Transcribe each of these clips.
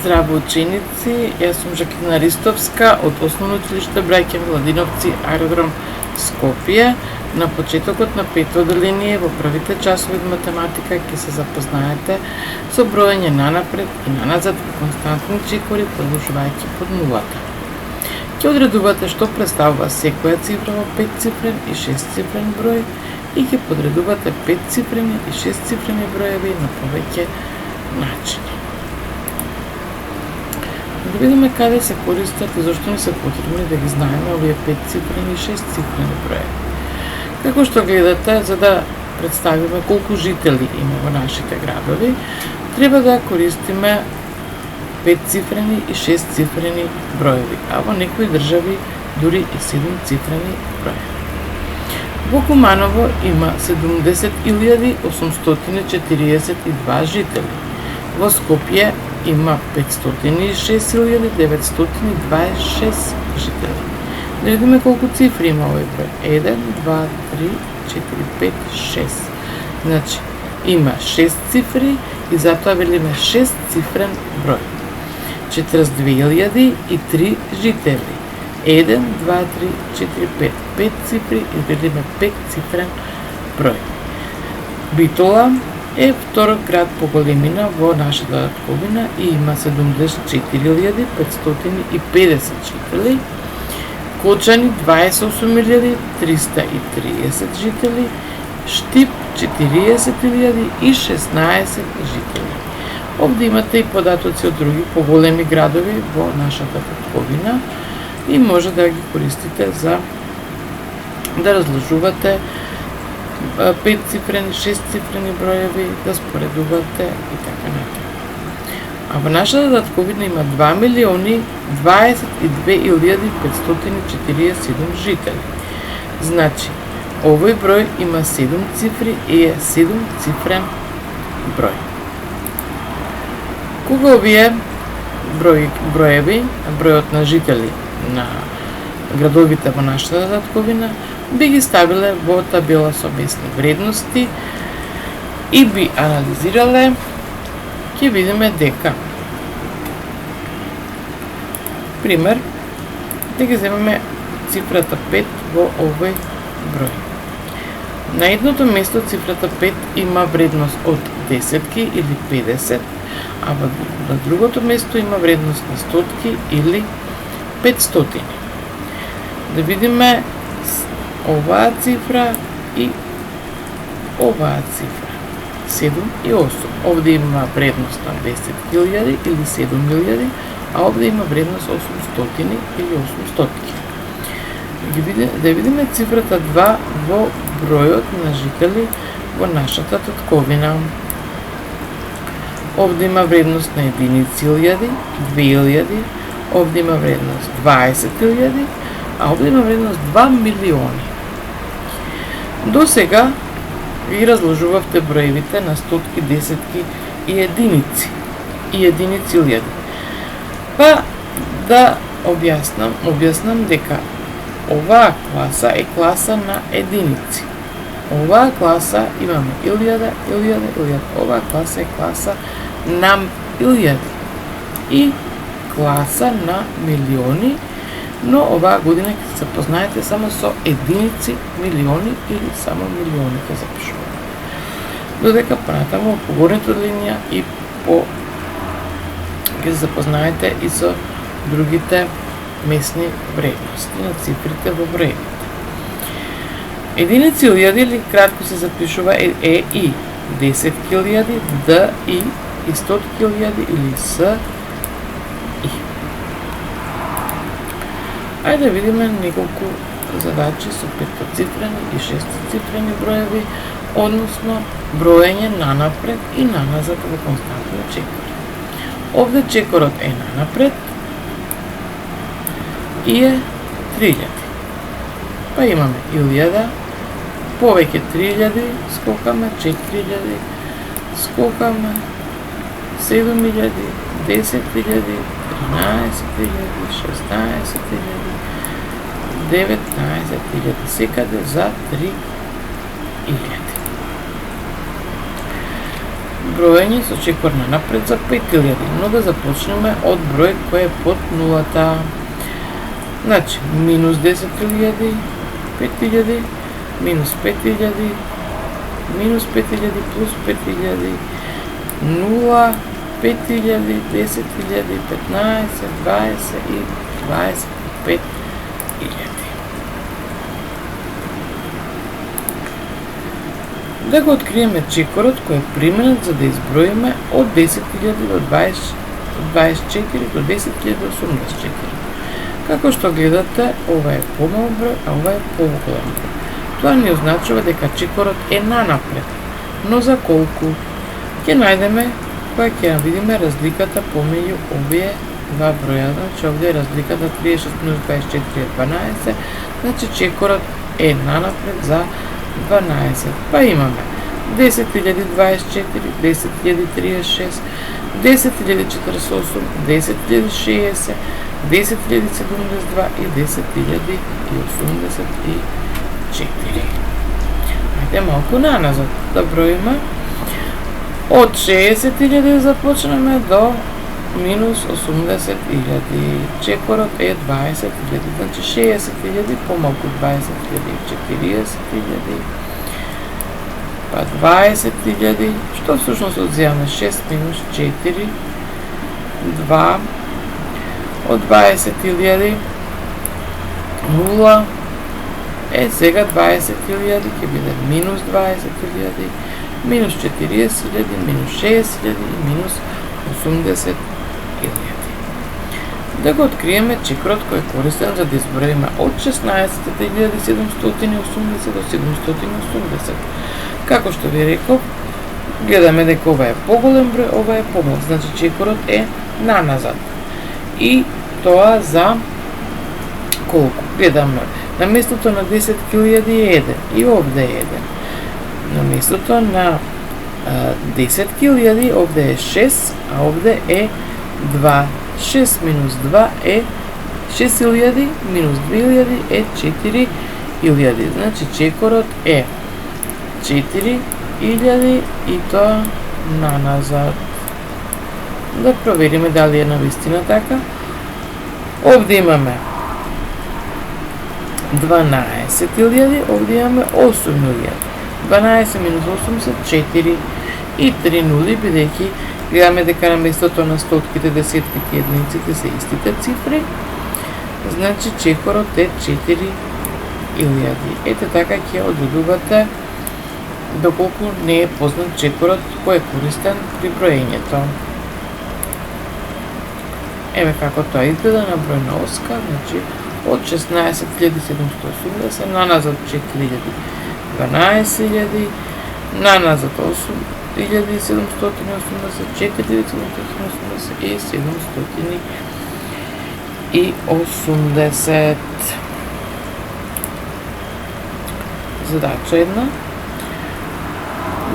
Здраво ученици, јас сум Жакина Ристовска од Основно училиште Браќа Младиновци, аеродром Скопје. На почетокот на пето одделение во првите часови од математика ќе се запознаете со броење нанапред и наназад во константни чекори, продолжувајќи под нулата. Ќе одредувате што представува секоја цифра во 5-цифрен и 6-цифрен број и ќе подредувате 5-цифрени и 6-цифрени броеви на повеќе начини. Да видиме каде се користат и зашто ни се потребни да ги знаеме овие 5-цифрени и 6-цифрени броеви. Како што гледате, за да представиме колку жители има во нашите градови, треба да користиме 5-цифрени и 6-цифрени броеви, а во некои држави дури и 7-цифрени броеви. Во Куманово има 70.842 жители. Во Скопје има 506.926 жители. Да видиме колку цифри има овој број. 1, 2, 3, 4, 5, 6. Значи, има 6 цифри и затоа велиме 6-цифрен број. 42.003 жители. 1, 2, 3, 4, 5. 5 цифри и велиме 5-цифрен број. Битола е втор град по големина во нашата татковина и има 74.550 жители. Кочани 28.330 жители, Штип 40.016 жители. Овде имате и податоци од други поголеми градови во нашата татковина и може да ги користите за да разложувате 5-цифрени, 6-цифрени броеви, да споредувате и така натаму. А во нашата татковина има 2.022.547 жители. Значи, овој број има 7 цифри и е 7-цифрен број. Кога овие броеви, бројот на жители на градовите во нашата татковина, би ги ставиле во табела со месни вредности и би анализирале, ќе видиме дека пример да ги земеме цифрата 5 во овој број. На едното место цифрата 5 има вредност од десетки или 50, а на другото место има вредност на стотки или 500. Да видиме оваа цифра и оваа цифра. 7 и 8. Овде има вредност на 10.000 или 7.000, а овде има вредност 800 или 800. Да видиме цифрата 2 во бројот на жители во нашата татковина. Овде има вредност на 1.000, 2.000, овде има вредност 20.000, а овде има вредност 2 милиони. До сега ви разложувавте броевите на стотки, десетки и единици. И единици илјади. Па да објаснам дека оваа класа е класа на единици. Оваа класа имаме илјада. Оваа класа е класа на илјади. И класа на милиони, но оваа година ќе се познаете само со единици, милиони или само милиони ќе запишуваме. Додека понатаму по горната линија и по ќе се запознаете и со другите месни вредности на цифрите во броевите. Единици илјади или кратко се запишува е и 10.000, д и 100.000 или с и. Ајде да видиме неколку задачи со 5-цифрени и 6-цифрени броеви, односно броење нанапред и наназад во константни чекори. Овде чекорот е нанапред и е 3000. Па имаме 1000, повеќе 3000, скокаме 4000, скокаме 7000, 10.000, 13.000, 16.000, 19.000, секаде за 3.000. броење со чекор напред за 5000, но да започнеме од број кој е под нулата. Значи, минус 10.000, 5000, минус 5000, минус 5000 плюс 5000, 0, 5000, 10.000, 15, 20 и 25.000. Да го откриеме чекорот кој е применет за да изброиме од 10.000 до 24 до 10.084. Како што гледате, ова е помал број, а ова е поголем број. Тоа ни означува дека чекорот е нанапред. Но за колку? Ќе најдеме кога ќе видиме разликата помеѓу овие два броја. Значи овде е разликата 36 минус 24 е 12, значи чекорот е нанапред за 12. Па имаме 10.024, 10.036, 10.048, 10.060, 10.072 и 10.084. Ајде малку наназад да броиме. Од 60.000 започнеме до минус 80.000. Чекорот е 20.000. Значи 60.000 помалку 20.000 40.000. Па 20.000. Што всушност одземаме? 6 минус 4. 2. Од 20.000. 0. Сега 20.000 ќе биде минус 20.000. Минус 40.000, минус 60.000 и минус 80.000. Да го откриеме чекорот кој е користен за да изброиме од 16.780 до 780. Како што ви реков, гледаме дека ова е поголем број, ова е помал. Значи чекорот е наназад. И тоа за колку? Гледаме. На местото на 10.000 е 1 и овде е 1. На местото на 10.000 овде е 6, а овде е 2. 6 минус 2 е 6.000, минус 2.000 е 4.000. Значи чекорот е 4.000 и тоа наназад. Да провериме дали е навистина така. Овде имаме 12.000, овде имаме 8.000. 12 минус 8 се 4 и 3 нули, бидејќи гледаме дека на местото на стотките, десетките и единиците се истите цифри. Значи чекорот е 4.000. Ете така ќе одредувате доколку не е познат чекорот кој е користен при броењето. Еве како тоа изгледа на бројна оска, значи од 16.780 наназад 4.000, 12.000, наназад 8.780, 4.780 и 780. Задача една.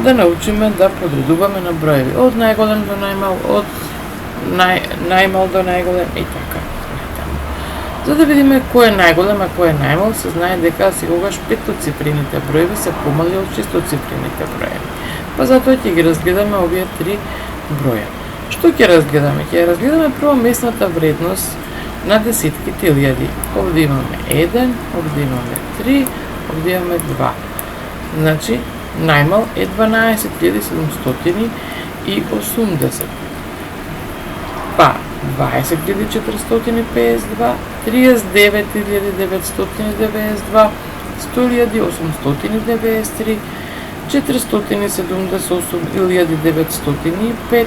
Да научиме да подредуваме на броеви од најголем до најмал, од најмал до најголем и така. За да видиме кој е најголем, а кој е најмал, се знае дека секогаш петоцифрените броеви се помали од шестоцифрените броеви. Па затоа ќе ги разгледаме овие три броја. Што ќе разгледаме? Ќе разгледаме прво местната вредност на десетките илјади. Овде имаме 1, овде имаме 3, овде имаме 2. Значи, најмал е 12.780. Па, 20.452, 39.992, 100.893, 478.905,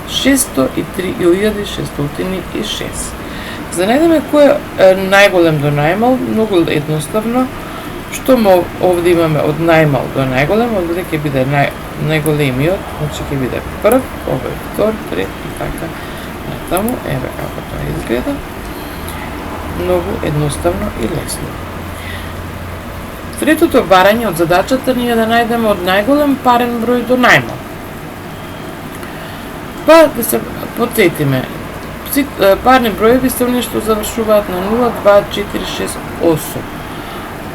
603.606. За да најдеме кој е најголем до најмал, многу едноставно, што овде имаме од најмал до најголем, овде ќе биде најголемиот, значи ќе биде прв, овој втор, трет и така натаму. Еве како тоа изгледа. Многу едноставно и лесно. Третото барање од задачата ни е да најдеме од најголем парен број до најмал. Па да се потсетиме, парни броеви се оние што завршуваат на 0, 2, 4, 6, 8.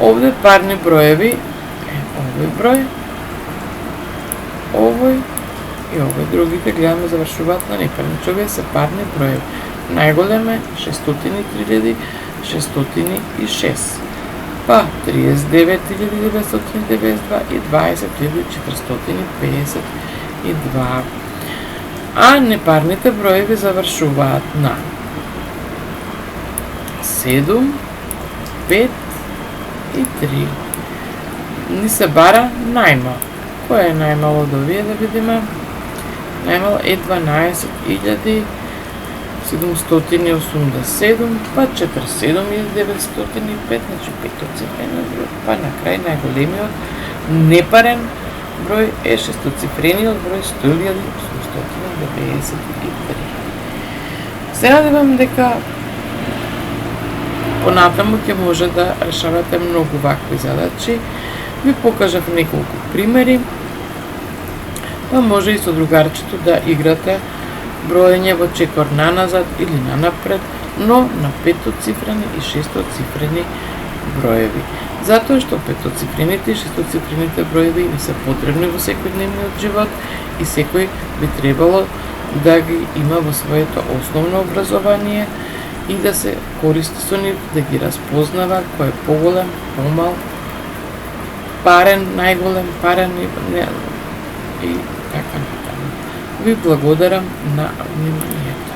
Овде парни броеви е овој број, овој и овој другите гледаме завршуваат на непарни. Овие се парни броеви. Најголем е 603.606, па 39.992 и 20.452. А непарните броеви завршуваат на 7, 5 и 3. Ни се бара најмал. Кој е најмало од овие да видиме? Најмало е 12.787, па 47.905, значи петоцифрени број, па на крај најголемиот непарен број е шестоцифрениот број 100.893. Се надевам дека понатаму ќе може да решавате многу вакви задачи. Ви покажав неколку примери, па може и со другарчето да играте броење во чекор наназад или нанапред, но на петоцифрени и шестоцифрени броеви. Затоа што петоцифрените и шестоцифрените броеви не се потребни во секојдневниот живот и секој би требало да ги има во своето основно образование и да се користи со нив, да ги разпознава кој е поголем, помал, парен, најголем, парен и така натаму. Ви благодарам на вниманието.